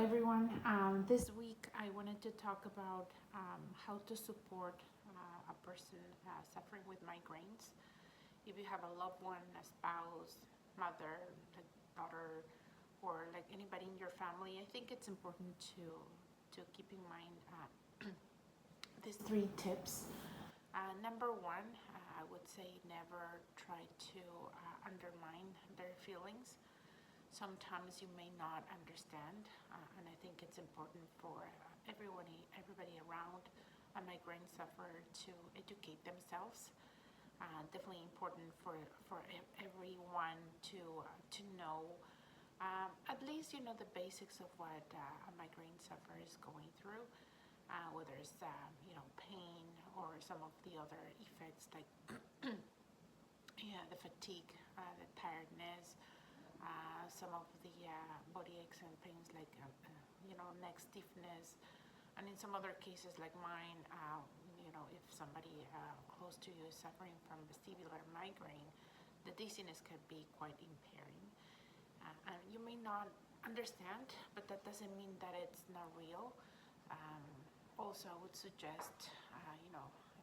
everyone. This week I wanted to talk about how to support a person suffering with migraines. If you have a loved one, a spouse, mother, a daughter, or like anybody in your family, I think it's important to keep in mind these three tips. Number one, I would say never try to undermine their feelings. Sometimes you may not understand, and I think it's important for everybody around a migraine sufferer to educate themselves. Definitely important for everyone to know at least the basics of what a migraine sufferer is going through, whether it's pain or some of the other effects like the fatigue, the tiredness, some of the body aches and pains like neck stiffness, and in some other cases like mine, if somebody close to you is suffering from vestibular migraine, the dizziness can be quite impairing. And you may not understand, but that doesn't mean that it's not real. Also, I would suggest,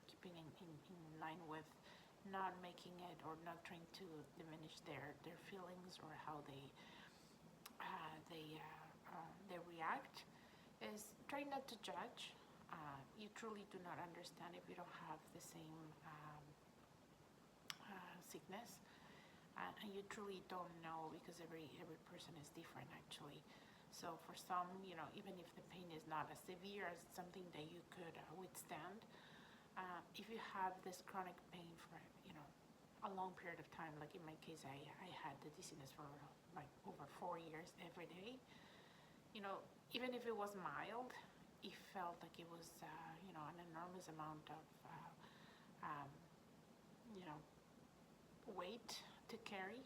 keeping in line with not making it or not trying to diminish their feelings or how they react, is try not to judge. You truly do not understand if you don't have the same sickness, and you truly don't know because every person is different actually. So for some, even if the pain is not as severe as something that you could withstand, if you have this chronic pain for a long period of time, like in my case, I had the dizziness for like over 4 years every day. Even if it was mild, it felt like it was an enormous amount of you know weight to carry.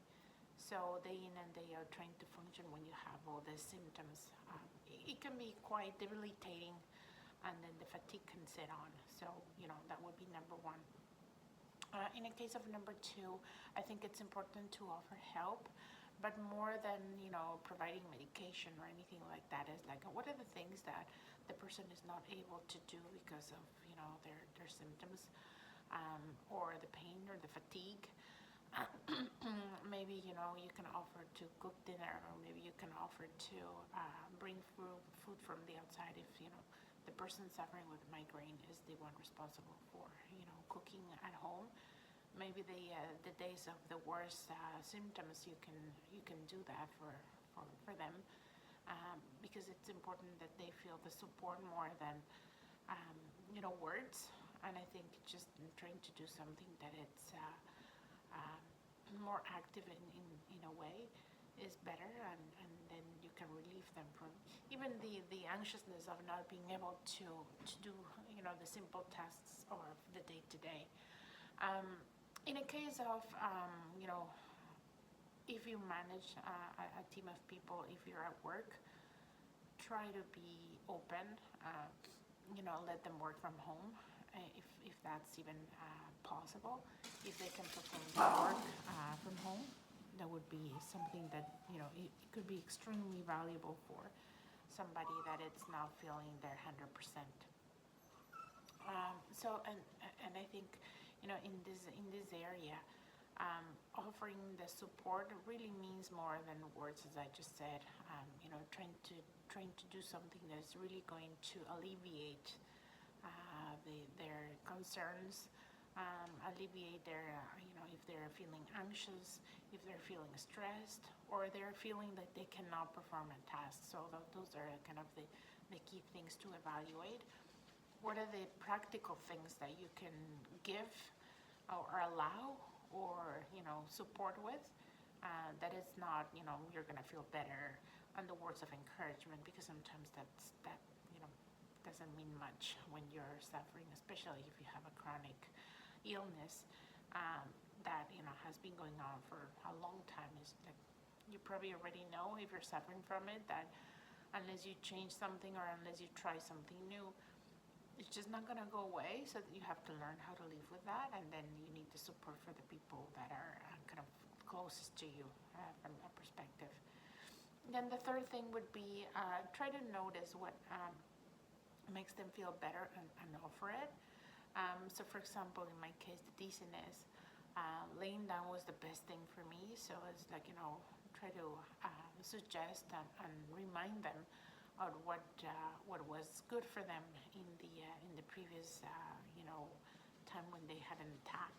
So day in and day out, trying to function when you have all the symptoms, it can be quite debilitating, and then the fatigue can set on. So that would be number one. In a case of number two, I think it's important to offer help, but more than providing medication or anything like that, is like what are the things that the person is not able to do because of their symptoms, or the pain or the fatigue. Maybe you can offer to cook dinner, or maybe you can offer to bring food from the outside if the person suffering with migraine is the one responsible for cooking at home. Maybe the days of the worst symptoms, you can do that for them, because it's important that they feel the support more than words. And I think just trying to do something that it's more active in a way is better, and then you can relieve them from even the anxiousness of not being able to do the simple tasks or the day to day. In a case of if you manage a team of people, if you're at work, try to be open. Let them work from home, if that's even possible. If they can perform their work from home, that would be something that it could be extremely valuable for somebody that it's not feeling their 100%. So and I think in this area, offering the support really means more than words, as I just said. Trying to do something that is really going to alleviate their concerns, alleviate their if they're feeling anxious, if they're feeling stressed, or they're feeling that they cannot perform a task. So those are kind of the key things to evaluate. What are the practical things that you can give or allow or support with, that is not you're gonna feel better, and the words of encouragement, because sometimes that doesn't mean much when you're suffering, especially if you have a chronic illness that has been going on for a long time. Is like you probably already know, if you're suffering from it, that unless you change something or unless you try something new, it's just not going to go away. So you have to learn how to live with that, and then you need the support for the people that are kind of closest to you from a perspective. Then the third thing would be try to notice what makes them feel better and offer it. So for example, in my case, the dizziness, laying down was the best thing for me. So it's like, try to suggest and remind them of what was good for them in the previous time when they had an attack.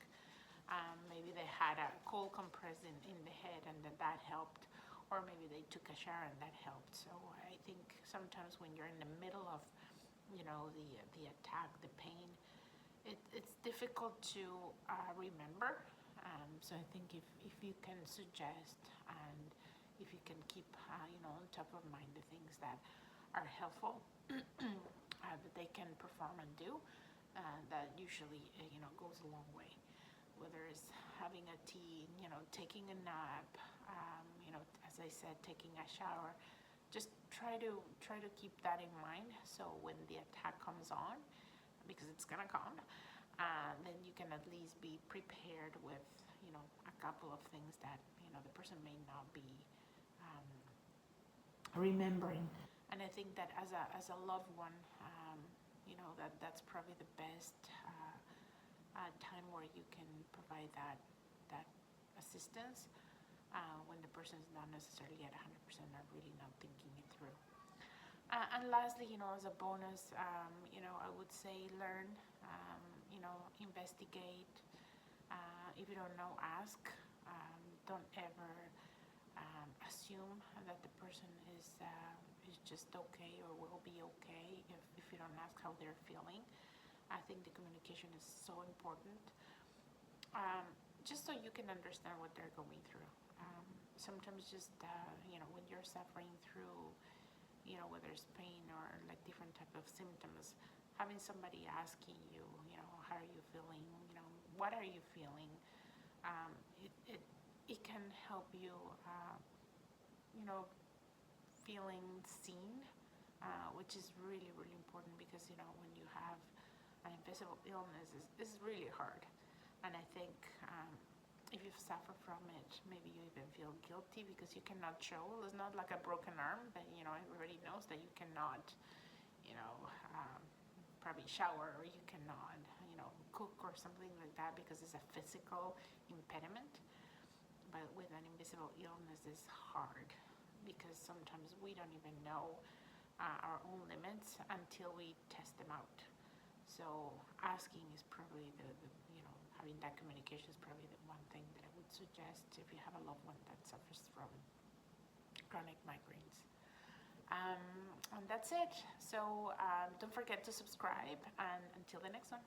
Maybe they had a cold compress in the head and that helped, or maybe they took a shower and that helped. So I think sometimes when you're in the middle of the attack, the pain, it's difficult to remember. So I think if you can suggest and if you can keep on top of mind the things that are helpful that they can perform and do, that usually goes a long way. Whether it's having a tea, taking a nap, as I said, taking a shower, just try to keep that in mind. So when the attack comes on, because it's gonna come, then you can at least be prepared with a couple of things that the person may not be remembering. And I think that as a loved one, that's probably the best time where you can provide that assistance when the person's not necessarily at 100%, not really not thinking it through. And lastly, as a bonus, I would say learn, investigate. If you don't know, ask. Don't ever assume that the person is just okay or will be okay if you don't ask how they're feeling. I think the communication is so important, just so you can understand what they're going through. Sometimes just when you're suffering through whether it's pain or like different type of symptoms, having somebody asking you, how are you feeling, what are you feeling, it can help you feeling seen, which is really, really important, because when you have an invisible illness, is really hard. And I think if you suffer from it, maybe you even feel guilty because you cannot show. It's not like a broken arm that everybody knows that you cannot probably shower, or you cannot cook or something like that because it's a physical impediment. But with an invisible illness, it's hard because sometimes we don't even know our own limits until we test them out. So asking is probably having that communication is probably the one thing that I would suggest if you have a loved one that suffers from chronic migraines. And that's it. So don't forget to subscribe, and until the next one.